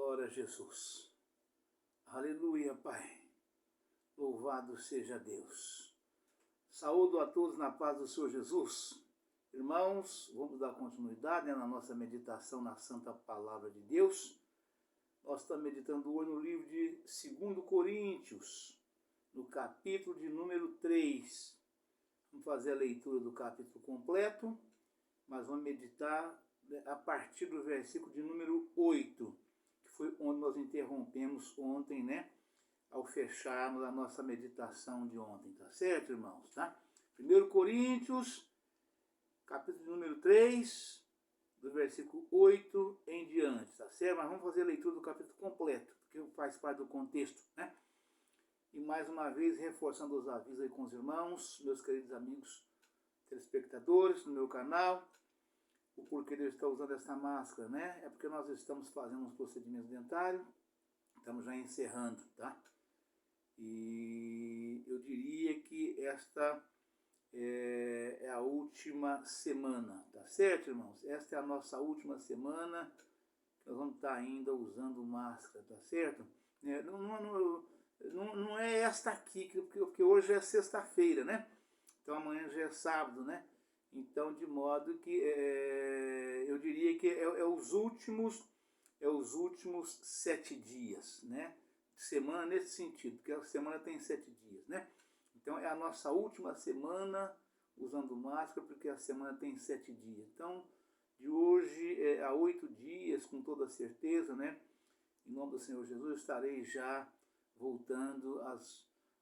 Glória a Jesus. Aleluia, Pai. Louvado seja Deus. Saúdo a todos na paz do Senhor Jesus. Irmãos, vamos dar continuidade na nossa meditação na Santa Palavra de Deus. Nós estamos meditando hoje no livro de 2 Coríntios, no capítulo de número 3. Vamos fazer a leitura do capítulo completo, mas vamos meditar a partir do versículo de número 8, que foi onde nós interrompemos ontem, né? Ao fecharmos a nossa meditação de ontem, tá certo, irmãos? Tá? 1 Coríntios, capítulo de número 3, do versículo 8 em diante, tá certo? Mas vamos fazer a leitura do capítulo completo, porque faz parte do contexto, né? E mais uma vez, reforçando os avisos aí com os irmãos, meus queridos amigos telespectadores do meu canal, o porquê de eu estar usando essa máscara, né? É porque nós estamos fazendo uns procedimentos dentários, estamos já encerrando, tá? E eu diria que esta é a última semana, tá certo, irmãos? Esta é a nossa última semana que nós vamos estar ainda usando máscara, tá certo? Não é esta aqui, porque hoje é sexta-feira, né? Então amanhã já é sábado, né? Então, de modo que eu diria que é os últimos 7 dias, né? De semana nesse sentido, porque a semana tem 7 dias, né? Então é a nossa última semana usando máscara, porque a semana tem 7 dias. Então, de hoje a 8 dias, com toda certeza, né? Em nome do Senhor Jesus, eu estarei já voltando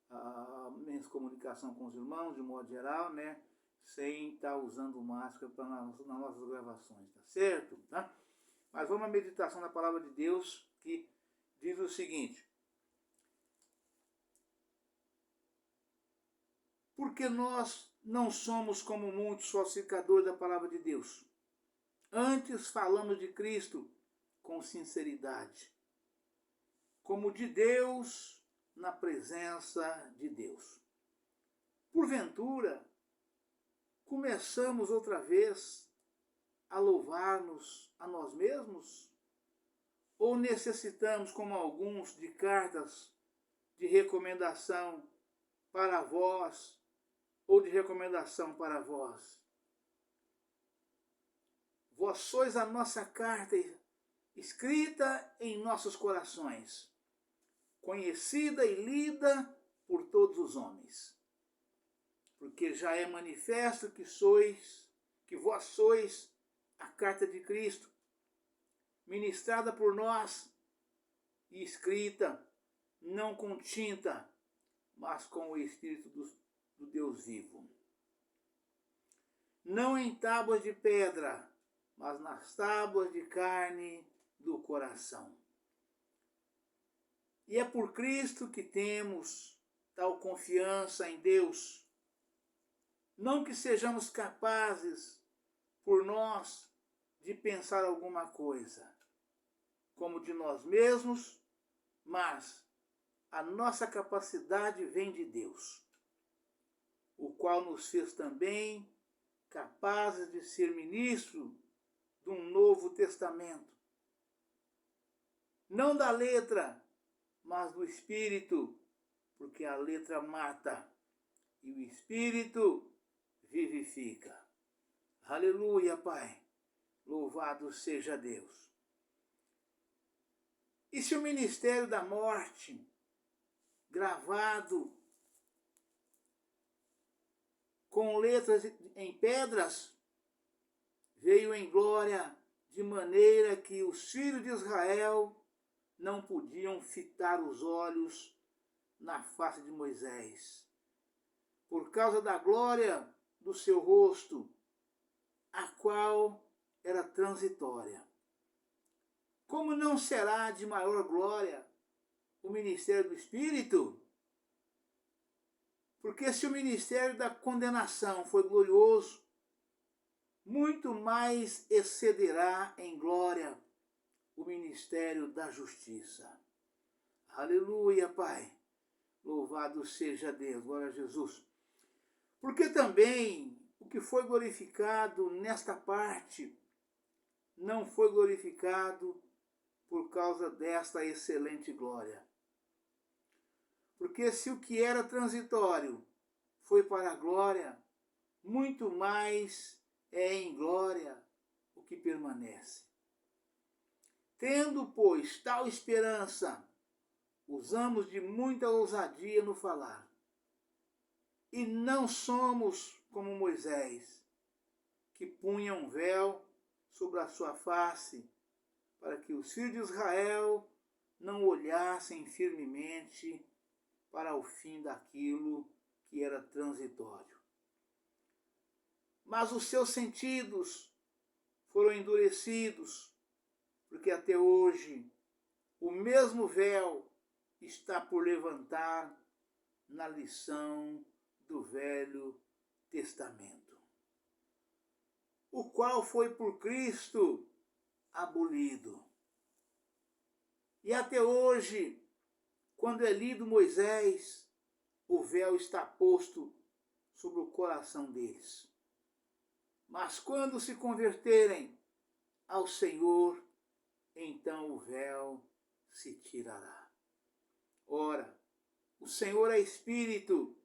a minha comunicação com os irmãos, de modo geral, né? Sem estar usando máscara nas nossas gravações, tá certo? Tá? Mas vamos à meditação da Palavra de Deus, que diz o seguinte: porque nós não somos como muitos falsificadores da Palavra de Deus. Antes falamos de Cristo com sinceridade, como de Deus na presença de Deus. Porventura, começamos outra vez a louvar-nos a nós mesmos? Ou necessitamos, como alguns, de cartas de recomendação para vós ou de recomendação para vós? Vós sois a nossa carta escrita em nossos corações, conhecida e lida por todos os homens. Porque já é manifesto que vós sois a carta de Cristo, ministrada por nós e escrita, não com tinta, mas com o Espírito do Deus vivo. Não em tábuas de pedra, mas nas tábuas de carne do coração. E é por Cristo que temos tal confiança em Deus. Não que sejamos capazes, por nós, de pensar alguma coisa, como de nós mesmos, mas a nossa capacidade vem de Deus, o qual nos fez também capazes de ser ministro de um novo testamento. Não da letra, mas do Espírito, porque a letra mata e o Espírito vivifica. Aleluia, Pai. Louvado seja Deus. E se o ministério da morte, gravado com letras em pedras, veio em glória, de maneira que os filhos de Israel não podiam fitar os olhos na face de Moisés, por causa da glória do seu rosto, a qual era transitória. Como não será de maior glória o ministério do Espírito? Porque se o ministério da condenação foi glorioso, muito mais excederá em glória o ministério da justiça. Aleluia, Pai. Louvado seja Deus. Glória a Jesus. Porque também o que foi glorificado nesta parte não foi glorificado por causa desta excelente glória. Porque se o que era transitório foi para a glória, muito mais é em glória o que permanece. Tendo, pois, tal esperança, usamos de muita ousadia no falar. E não somos como Moisés, que punha um véu sobre a sua face, para que os filhos de Israel não olhassem firmemente para o fim daquilo que era transitório. Mas os seus sentidos foram endurecidos, porque até hoje o mesmo véu está por levantar na lição do Velho Testamento, o qual foi por Cristo abolido. E até hoje, quando é lido Moisés, o véu está posto sobre o coração deles. Mas quando se converterem ao Senhor, então o véu se tirará. Ora, o Senhor é Espírito,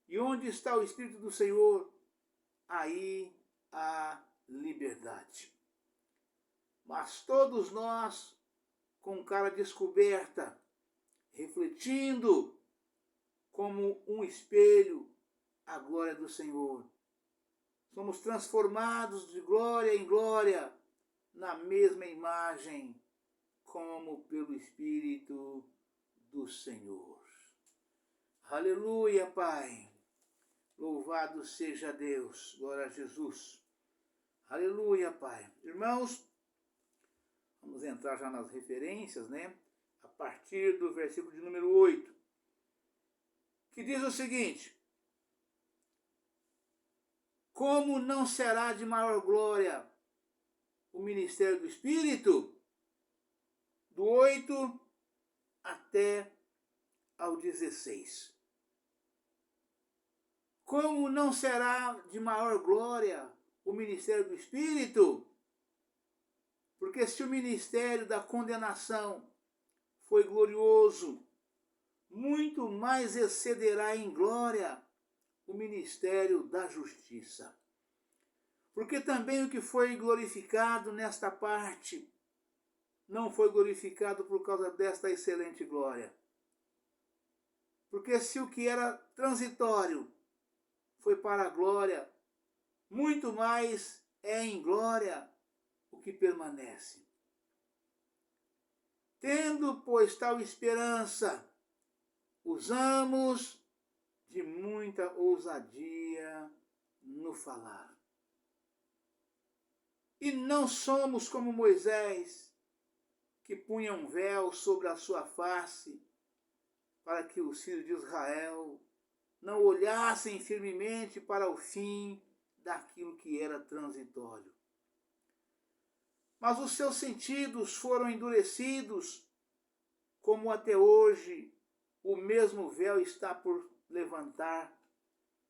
e onde está o Espírito do Senhor, aí há liberdade. Mas todos nós, com cara descoberta, refletindo como um espelho a glória do Senhor, somos transformados de glória em glória na mesma imagem, como pelo Espírito do Senhor. Aleluia, Pai. Louvado seja Deus. Glória a Jesus. Aleluia, Pai. Irmãos, vamos entrar já nas referências, né? A partir do versículo de número 8, que diz o seguinte: como não será de maior glória o ministério do Espírito? Do 8 até ao 16. Como não será de maior glória o ministério do Espírito? Porque se o ministério da condenação foi glorioso, muito mais excederá em glória o ministério da justiça. Porque também o que foi glorificado nesta parte não foi glorificado por causa desta excelente glória. Porque se o que era transitório foi para a glória, muito mais é em glória o que permanece. Tendo, pois, tal esperança, usamos de muita ousadia no falar. E não somos como Moisés, que punha um véu sobre a sua face, para que os filhos de Israel não olhassem firmemente para o fim daquilo que era transitório. Mas os seus sentidos foram endurecidos, como até hoje o mesmo véu está por levantar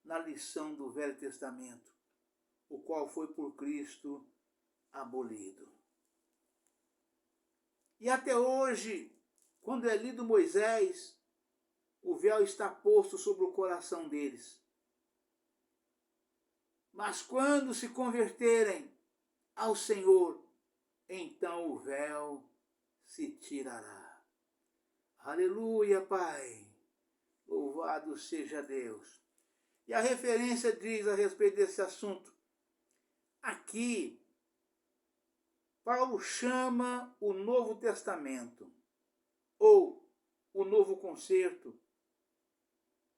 na lição do Velho Testamento, o qual foi por Cristo abolido. E até hoje, quando é lido Moisés, o véu está posto sobre o coração deles. Mas quando se converterem ao Senhor, então o véu se tirará. Aleluia, Pai. Louvado seja Deus. E a referência diz a respeito desse assunto. Aqui, Paulo chama o Novo Testamento, ou o Novo Concerto,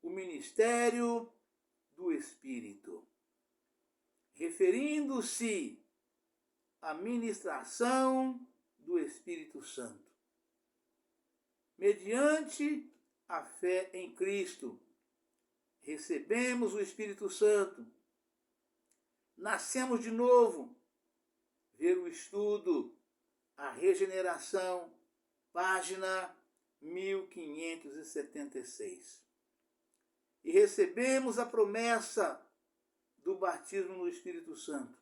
o ministério do Espírito, referindo-se à ministração do Espírito Santo. Mediante a fé em Cristo, recebemos o Espírito Santo, nascemos de novo. Ver o estudo A Regeneração, página 1576. E recebemos a promessa do batismo no Espírito Santo.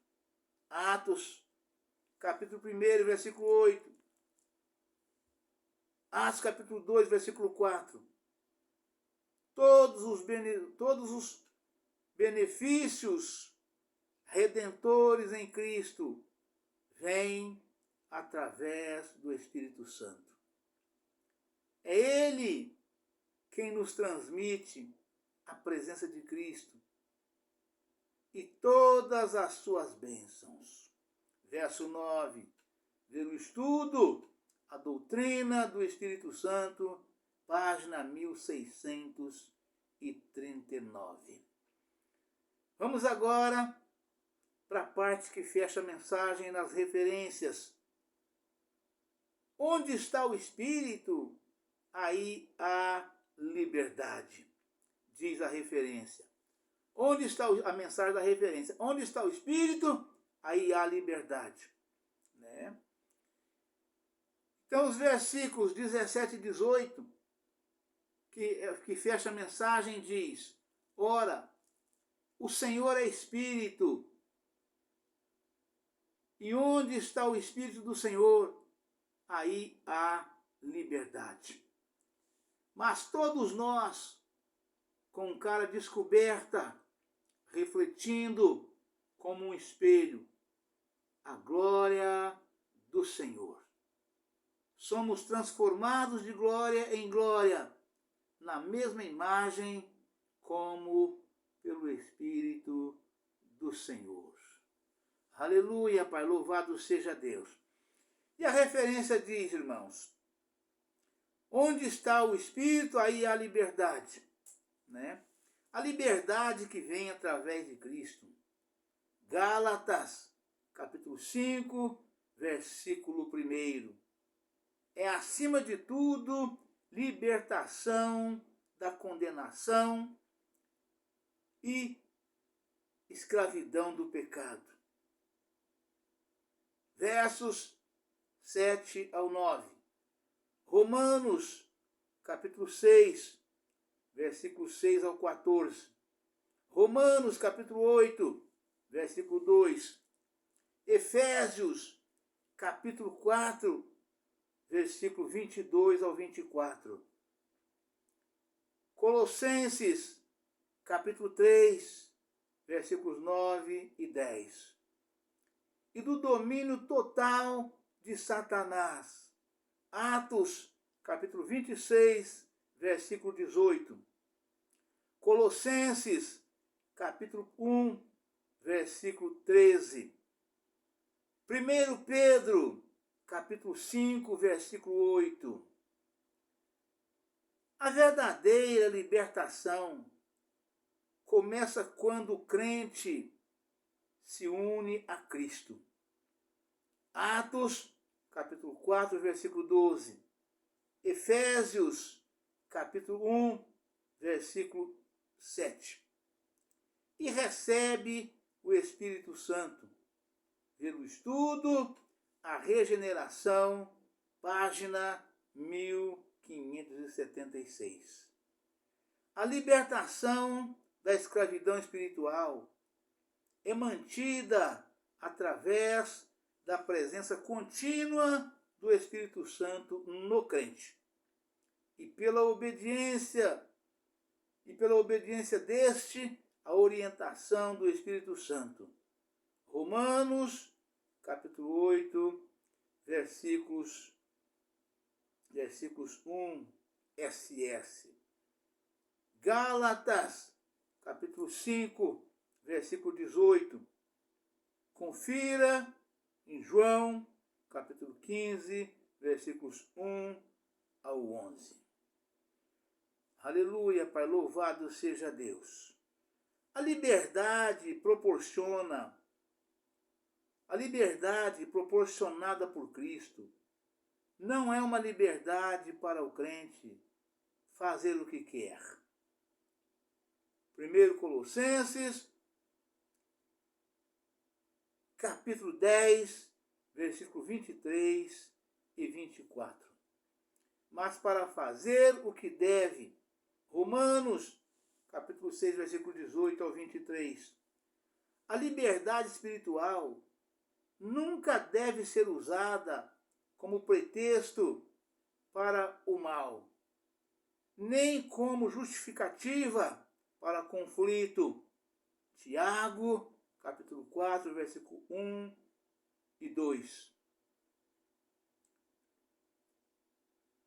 Atos, capítulo 1, versículo 8. Atos capítulo 2, versículo 4. Todos os benefícios redentores em Cristo vêm através do Espírito Santo. É Ele quem nos transmite a presença de Cristo e todas as suas bênçãos. Verso 9. Ver o estudo, a doutrina do Espírito Santo, página 1639. Vamos agora para a parte que fecha a mensagem nas referências. Onde está o Espírito? Aí há liberdade, diz a referência. Onde está a mensagem da referência? Onde está o Espírito? Aí há liberdade. Né? Então, os versículos 17 e 18, que fecha a mensagem, diz: ora, o Senhor é Espírito, e onde está o Espírito do Senhor, aí há liberdade. Mas todos nós, com cara descoberta, refletindo como um espelho a glória do Senhor, somos transformados de glória em glória, na mesma imagem como pelo Espírito do Senhor. Aleluia, Pai, louvado seja Deus. E a referência diz, irmãos, onde está o Espírito, aí há liberdade. Né? A liberdade que vem através de Cristo. Gálatas, capítulo 5, versículo 1. É, acima de tudo, libertação da condenação e escravidão do pecado. Versos 7 ao 9. Romanos, capítulo 6, versículos 6 ao 14. Romanos, capítulo 8, versículo 2. Efésios, capítulo 4, versículo 22 ao 24. Colossenses, capítulo 3, versículos 9 e 10. E do domínio total de Satanás. Atos, capítulo 26, versículo 18. Colossenses, capítulo 1, versículo 13. 1 Pedro, capítulo 5, versículo 8. A verdadeira libertação começa quando o crente se une a Cristo. Atos, capítulo 4, versículo 12. Efésios, capítulo 1, versículo 7. E recebe o Espírito Santo. Pelo estudo, a regeneração, página 1576. A libertação da escravidão espiritual é mantida através da presença contínua do Espírito Santo no crente. E pela obediência deste, a orientação do Espírito Santo. Romanos, capítulo 8, versículos 1, SS. Gálatas, capítulo 5, versículo 18. Confira em João, capítulo 15, versículos 1 ao 11. Aleluia, Pai, louvado seja Deus. A liberdade proporcionada por Cristo não é uma liberdade para o crente fazer o que quer. 1 Colossenses, capítulo 10, versículo 23 e 24. Mas para fazer o que deve. Romanos, capítulo 6, versículo 18 ao 23. A liberdade espiritual nunca deve ser usada como pretexto para o mal, nem como justificativa para conflito. Tiago, capítulo 4, versículo 1 e 2.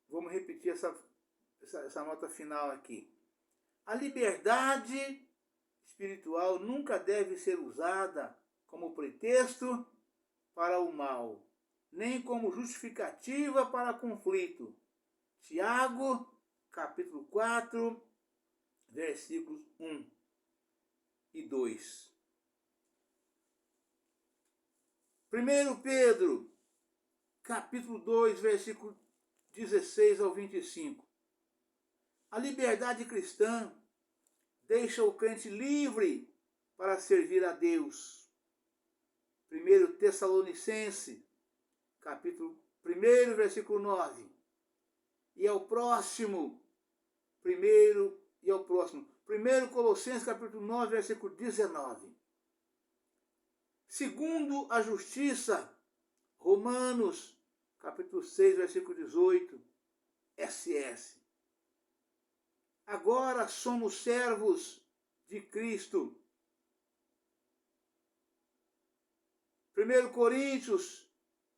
Vamos repetir essa nota final aqui. A liberdade espiritual nunca deve ser usada como pretexto para o mal, nem como justificativa para conflito. Tiago, capítulo 4, versículos 1 e 2. 1 Pedro, capítulo 2, versículo 16 ao 25. A liberdade cristã deixa o crente livre para servir a Deus. 1 Tessalonicenses, capítulo 1, versículo 9. E ao próximo, 1 Colossenses, capítulo 9, versículo 19. Segundo a justiça, Romanos, capítulo 6, versículo 18, SS. Agora somos servos de Cristo. 1 Coríntios,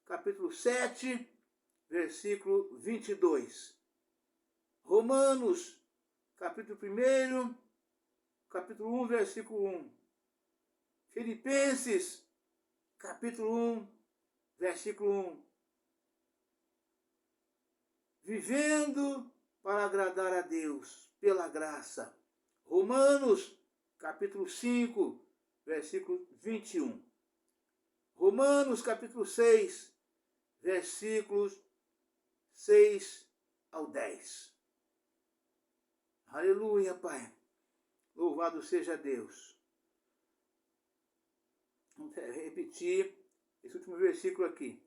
capítulo 7, versículo 22. Romanos, capítulo 1, capítulo 1, versículo 1. Filipenses, capítulo 1, versículo 1. Vivendo para agradar a Deus pela graça. Romanos, capítulo 5, versículo 21. Romanos, capítulo 6, versículos 6 ao 10. Aleluia, Pai. Louvado seja Deus. Vamos repetir esse último versículo aqui.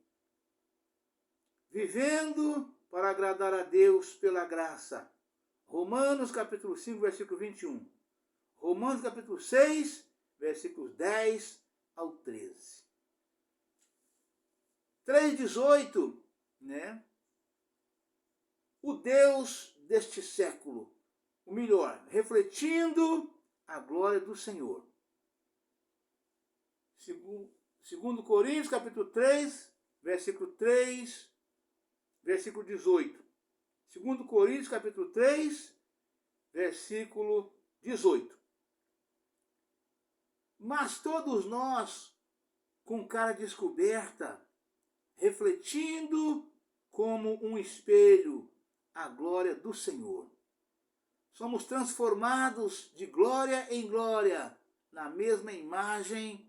Vivendo para agradar a Deus pela graça. Romanos capítulo 5, versículo 21. Romanos capítulo 6, versículos 10 ao 13. 3,18, né? O Deus deste século, o melhor, refletindo a glória do Senhor. Segundo Coríntios, capítulo 3, versículo 3, versículo 18. Segundo Coríntios, capítulo 3, versículo 18. Mas todos nós, com cara descoberta, refletindo como um espelho a glória do Senhor, somos transformados de glória em glória, na mesma imagem,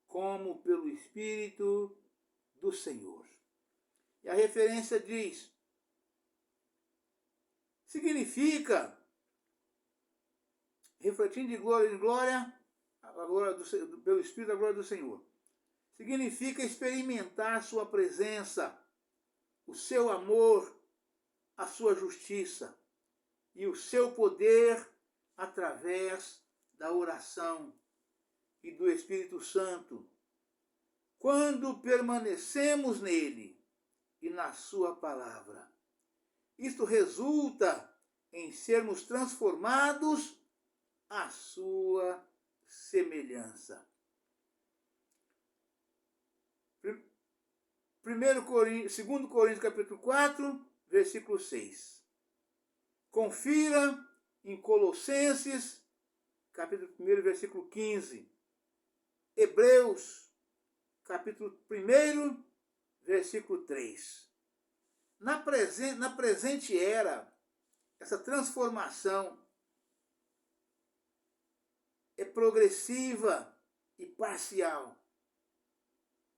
como pelo Espírito do Senhor. E a referência diz, significa, refletindo de glória em glória, pelo Espírito, a glória do Senhor. Significa experimentar sua presença, o seu amor, a sua justiça e o seu poder através da oração e do Espírito Santo, quando permanecemos nele e na sua palavra. Isto resulta em sermos transformados à sua semelhança. 2 Coríntios capítulo 4, versículo 6. Confira em Colossenses, capítulo 1, versículo 15. Hebreus, capítulo 1, versículo 3. Na presente era, essa transformação é progressiva e parcial.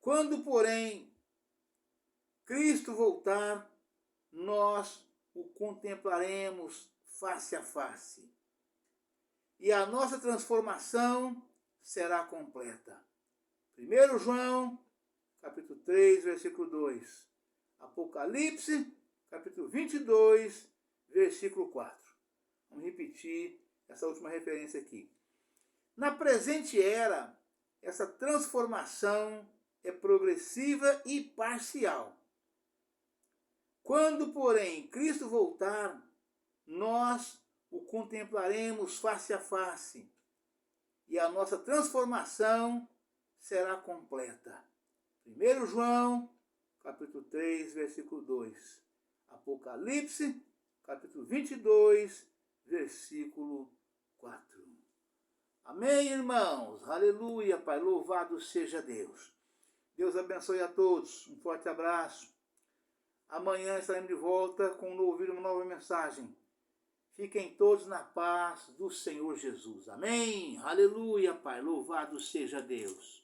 Quando, porém, Cristo voltar, nós o contemplaremos face a face. E a nossa transformação será completa. 1 João, capítulo 3, versículo 2. Apocalipse, capítulo 22, versículo 4. Vamos repetir essa última referência aqui. Na presente era, essa transformação é progressiva e parcial. Quando, porém, Cristo voltar, nós o contemplaremos face a face, e a nossa transformação será completa. 1 João, capítulo 3, versículo 2. Apocalipse, capítulo 22, versículo 4. Amém, irmãos? Aleluia, Pai. Louvado seja Deus. Deus abençoe a todos. Um forte abraço. Amanhã estaremos de volta com uma nova mensagem. Fiquem todos na paz do Senhor Jesus. Amém? Aleluia, Pai. Louvado seja Deus.